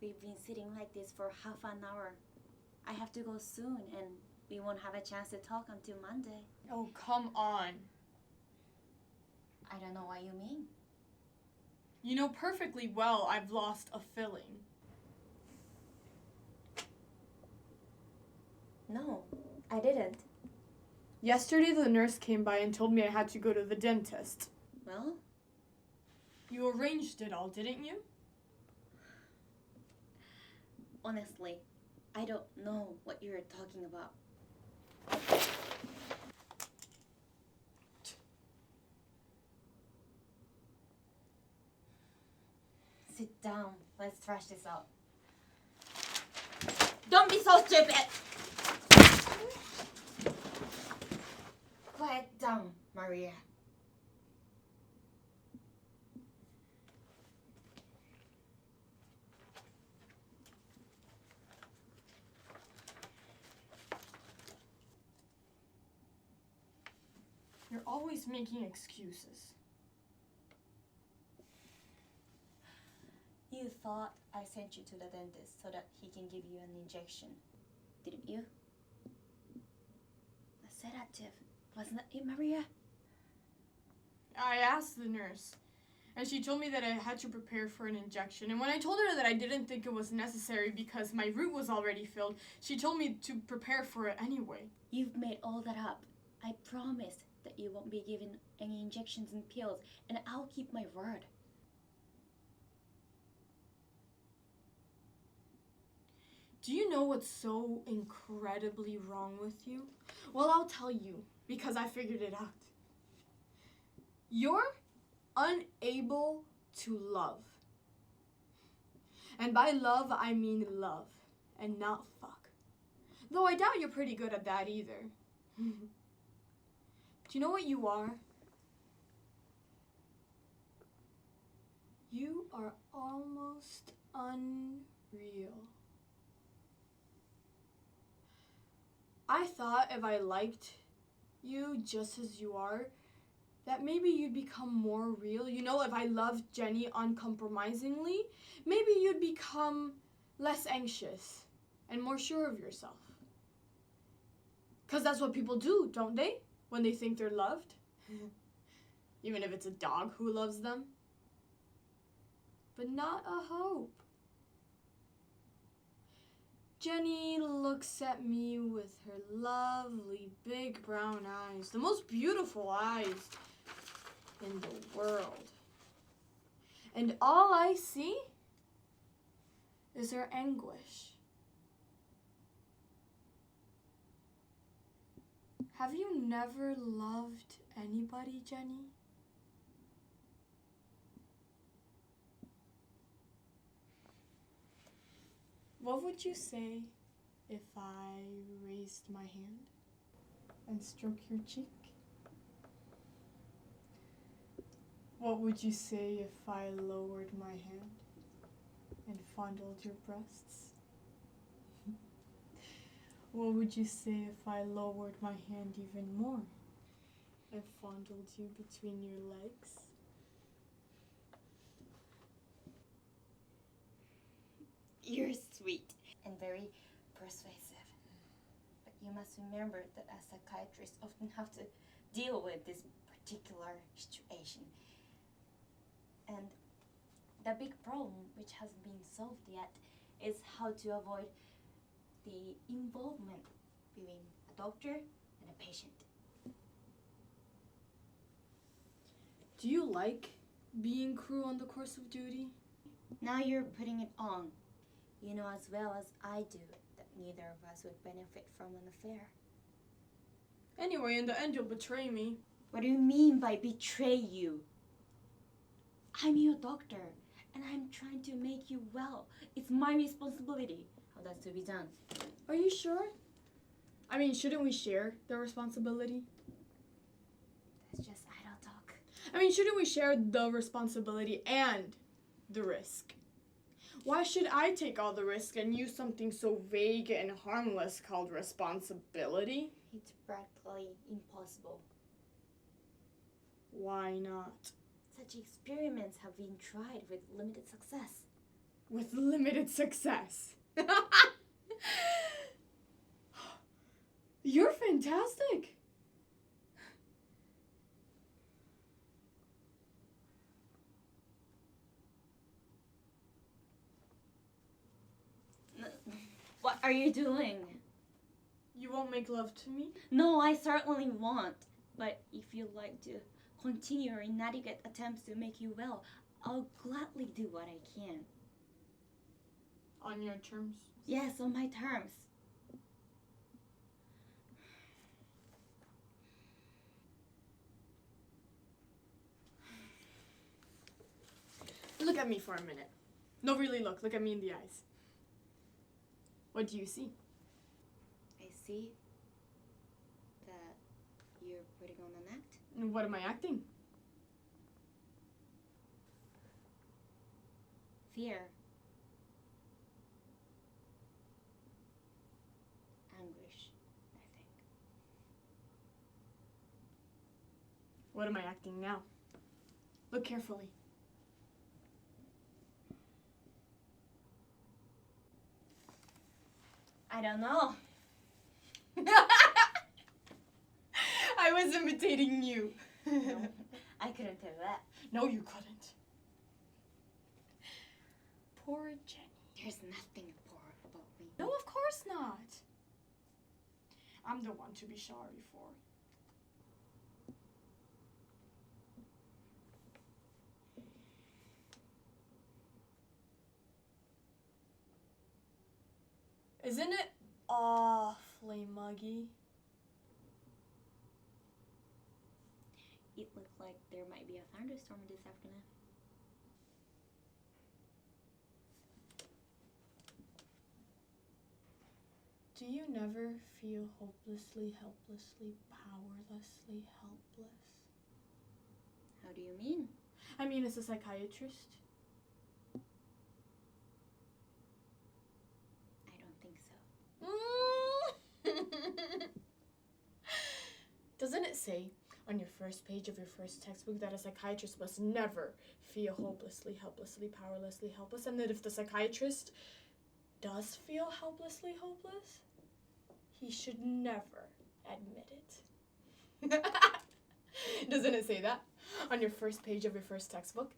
We've been sitting like this for half an hour. I have to go soon, and we won't have a chance to talk until Monday. Oh, come on. I don't know what you mean. You know perfectly well I've lost a filling. No, I didn't. Yesterday the nurse came by and told me I had to go to the dentist. Well? You arranged it all, didn't you? Honestly, I don't know what you're talking about. Sit down. Let's thrash this out. Don't be so stupid! Quiet down, Maria. You're always making excuses. You thought I sent you to the dentist so that he can give you an injection, didn't you? A sedative. Wasn't that it, Maria? I asked the nurse, and she told me that I had to prepare for an injection. And when I told her that I didn't think it was necessary because my root was already filled, she told me to prepare for it anyway. You've made all that up. I promised that you won't be given any injections and pills, and I'll keep my word. Do you know what's so incredibly wrong with you? Well, I'll tell you, because I figured it out. You're unable to love. And by love, I mean love, and not fuck. Though I doubt you're pretty good at that either. Do you know what you are? You are almost unreal. I thought if I liked you just as you are, that maybe you'd become more real. You know, if I loved Jenny uncompromisingly, maybe you'd become less anxious and more sure of yourself. Because that's what people do, don't they? When they think they're loved. Even if it's a dog who loves them. But not a hope. Jenny looks at me with her lovely big brown eyes, the most beautiful eyes in the world. And all I see is her anguish. Have you never loved anybody, Jenny? What would you say if I raised my hand and stroked your cheek? What would you say if I lowered my hand and fondled your breasts? What would you say if I lowered my hand even more and fondled you between your legs? You're sweet and very persuasive. But you must remember that as psychiatrists often have to deal with this particular situation. And the big problem, which hasn't been solved yet, is how to avoid the involvement between a doctor and a patient. Do you like being crew on the course of duty? Now you're putting it on. You know as well as I do that neither of us would benefit from an affair. Anyway, in the end, you'll betray me. What do you mean by betray you? I'm your doctor, and I'm trying to make you well. It's my responsibility how that's to be done. Are you sure? I mean, shouldn't we share the responsibility? That's just idle talk. I mean, shouldn't we share the responsibility and the risk? Why should I take all the risk and use something so vague and harmless called responsibility? It's practically impossible. Why not? Such experiments have been tried with limited success. with limited success. You're fantastic. What are you doing? You won't make love to me? No, I certainly won't. But if you'd like to continue your inadequate attempts to make you well, I'll gladly do what I can. On your terms? Yes, on my terms. Look at me for a minute. No, really look. Look at me in the eyes. What do you see? I see that you're putting on an act. And what am I acting? Fear. Anguish, I think. What am I acting now? Look carefully. I don't know. I was imitating you. No, I couldn't do that. No, you couldn't. Poor Jenny. There's nothing poor about me. No, of course not. I'm the one to be sorry for. Isn't it awfully muggy? It looked like there might be a thunderstorm this afternoon. Do you never feel hopelessly, helplessly, powerlessly helpless? How do you mean? I mean, as a psychiatrist. I don't think so. Doesn't it say on your first page of your first textbook that a psychiatrist must never feel hopelessly, helplessly, powerlessly helpless, and that if the psychiatrist does feel helplessly hopeless, he should never admit it? Doesn't it say that on your first page of your first textbook?